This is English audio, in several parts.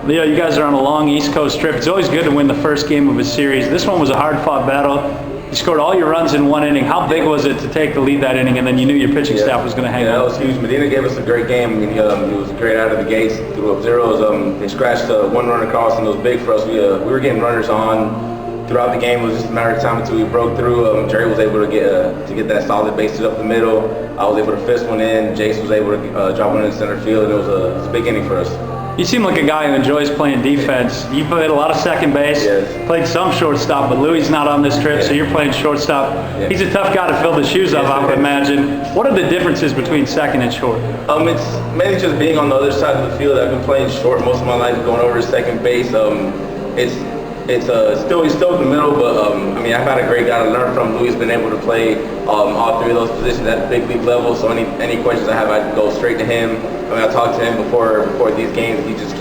Leo, you guys are on a long East Coast trip. It's always good to win the first game of a series. This one was a hard-fought battle. You scored all your runs in one inning. How big was it to take the lead that inning, and then you knew your pitching staff was going to hang on? Yeah, that was huge. Medina gave us a great game. I mean, he was great out of the gates, threw up zeros. They scratched one run across, and it was big for us. We were getting runners on throughout the game. It was just a matter of time until we broke through. Jerry was able to get that solid base hit up the middle. I was able to fist one in. Jace was able to drop one in center field, and it was a big inning for us. You seem like a guy who enjoys playing defense. You played a lot of second base, played some shortstop, but Louie's not on this trip, so you're playing shortstop. Yeah. He's a tough guy to fill the shoes of, I would imagine. What are the differences between second and short? It's mainly just being on the other side of the field. I've been playing short most of my life, going over to second base. He's still in the middle, but I mean, I've had a great guy to learn from. Louie's been able to play all three of those positions at the big league level, so any questions I have, I go straight to him. I mean, I talk to him before these games. He just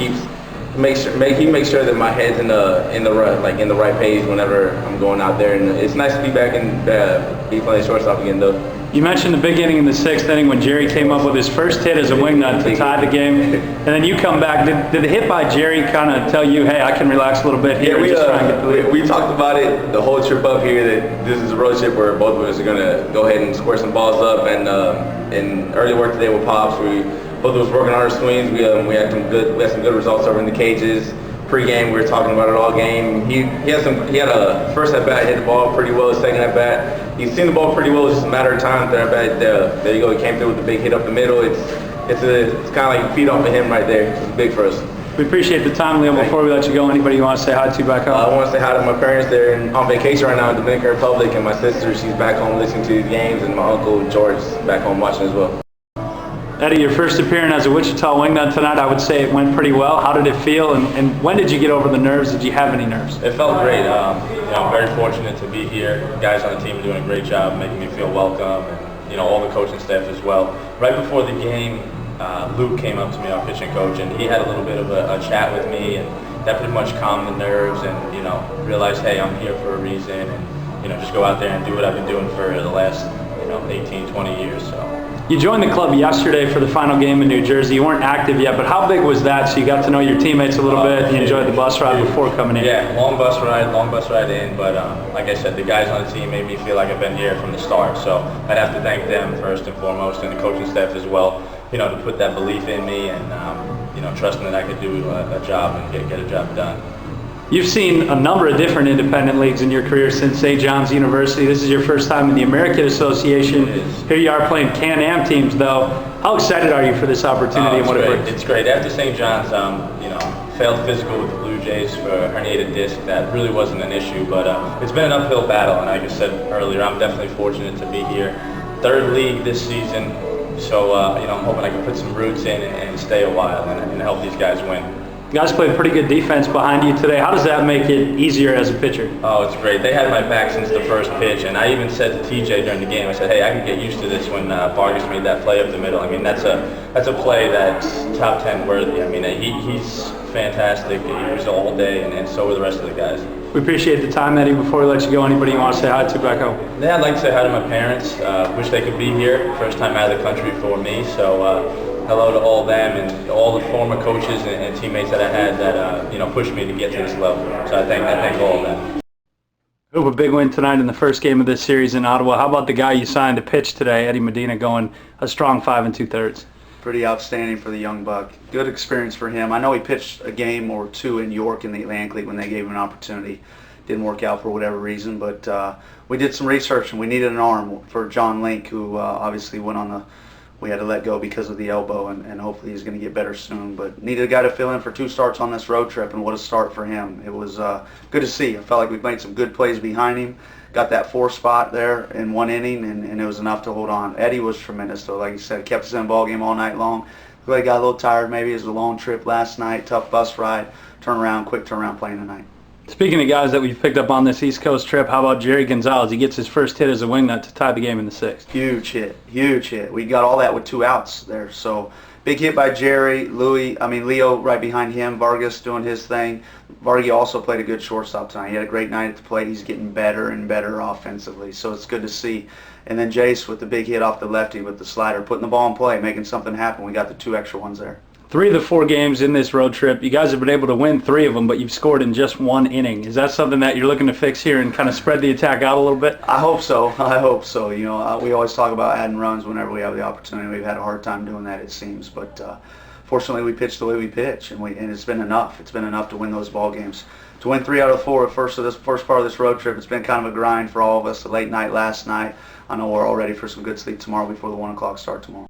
makes sure that my head's in the right page whenever I'm going out there, and it's nice to be back and be playing shortstop again, though. You mentioned the big inning in the sixth inning when Jerry came up with his first hit as a wingnut to tie the game, and then you come back. Did the hit by Jerry kind of tell you, hey, I can relax a little bit here? Yeah, we talked about it the whole trip up here, that this is a road trip where both of us are going to go ahead and square some balls up, and in early work today with Pops, both of us working on our swings. We had some good results over in the cages. Pre-game, we were talking about it all game. He had a first at bat, hit the ball pretty well. Second at bat, he's seen the ball pretty well. It's just a matter of time. Third at bat, there you go. He came through with the big hit up the middle. It's kind of like feed off of him right there. It's big for us. We appreciate the time, Leo. Before we let you go, anybody you want to say hi to back home? I want to say hi to my parents. They're on vacation right now in the Dominican Republic, and my sister, she's back home listening to the games, and my uncle George is back home watching as well. Eddie, your first appearance as a Wichita Wingnut tonight, I would say it went pretty well. How did it feel, and when did you get over the nerves? Did you have any nerves? It felt great. I'm very fortunate to be here. The guys on the team are doing a great job making me feel welcome, and all the coaching staff as well. Right before the game, Luke came up to me, our pitching coach, and he had a little bit of a chat with me, and that pretty much calmed the nerves, and realized, hey, I'm here for a reason, and just go out there and do what I've been doing for the last 18, 20 years. So. You joined the club yesterday for the final game in New Jersey. You weren't active yet, but how big was that? So you got to know your teammates a little bit. You enjoyed the bus ride before coming in. Yeah, long bus ride in. But like I said, the guys on the team made me feel like I've been here from the start. So I'd have to thank them first and foremost, and the coaching staff as well. To put that belief in me, and trusting that I could do a job and get a job done. You've seen a number of different independent leagues in your career since St. John's University. This is your first time in the American Association. Here you are playing Can-Am teams, though. How excited are you for this opportunity and what it brings? It's great. After St. John's, failed physical with the Blue Jays for a herniated disc. That really wasn't an issue, but it's been an uphill battle. And like I said earlier, I'm definitely fortunate to be here. Third league this season, so I'm hoping I can put some roots in and stay a while and help these guys win. You guys played pretty good defense behind you today. How does that make it easier as a pitcher? Oh, it's great. They had my back since the first pitch, and I even said to TJ during the game, I said, hey, I can get used to this when Vargas made that play up the middle. I mean, that's a play that's top 10 worthy. I mean, he's fantastic. He was all day, and so were the rest of the guys. We appreciate the time, Eddie. Before we let you go, anybody you want to say hi to back home? Yeah, I'd like to say hi to my parents. Wish they could be here. First time out of the country for me, so hello to all of them and all the former coaches and teammates that I had that pushed me to get to this level. So I thank all of them. A big win tonight in the first game of this series in Ottawa. How about the guy you signed to pitch today, Eddie Medina, going a strong 5 2/3? Pretty outstanding for the young buck. Good experience for him. I know he pitched a game or two in York in the Atlantic League when they gave him an opportunity. Didn't work out for whatever reason, but we did some research and we needed an arm for John Link, who obviously went on we had to let go because of the elbow, and hopefully he's going to get better soon. But needed a guy to fill in for 2 starts on this road trip, and what a start for him. It was good to see. I felt like we made some good plays behind him. Got that 4 spot there in 1 inning, and it was enough to hold on. Eddie was tremendous, though. Like you said, kept us in the ball game all night long. He got a little tired maybe. It was a long trip last night, tough bus ride, quick turnaround playing tonight. Speaking of guys that we've picked up on this East Coast trip, how about Jerry Gonzalez? He gets his first hit as a wingnut to tie the game in the 6th. Huge hit. We got all that with 2 outs there. So big hit by Jerry, Leo right behind him, Vargas doing his thing. Vargas also played a good shortstop tonight. He had a great night at the plate. He's getting better and better offensively, so it's good to see. And then Jace with the big hit off the lefty with the slider, putting the ball in play, making something happen. We got the 2 extra ones there. 3 of the 4 games in this road trip, you guys have been able to win 3 of them, but you've scored in just 1 inning. Is that something that you're looking to fix here and kind of spread the attack out a little bit? I hope so. I hope so. You know, we always talk about adding runs whenever we have the opportunity. We've had a hard time doing that, it seems, but fortunately we pitch the way we pitch, and it's been enough. It's been enough to win those ball games. To win 3 out of 4 first part of this road trip, it's been kind of a grind for all of us. A late night last night. I know we're all ready for some good sleep tomorrow before the 1 o'clock start tomorrow.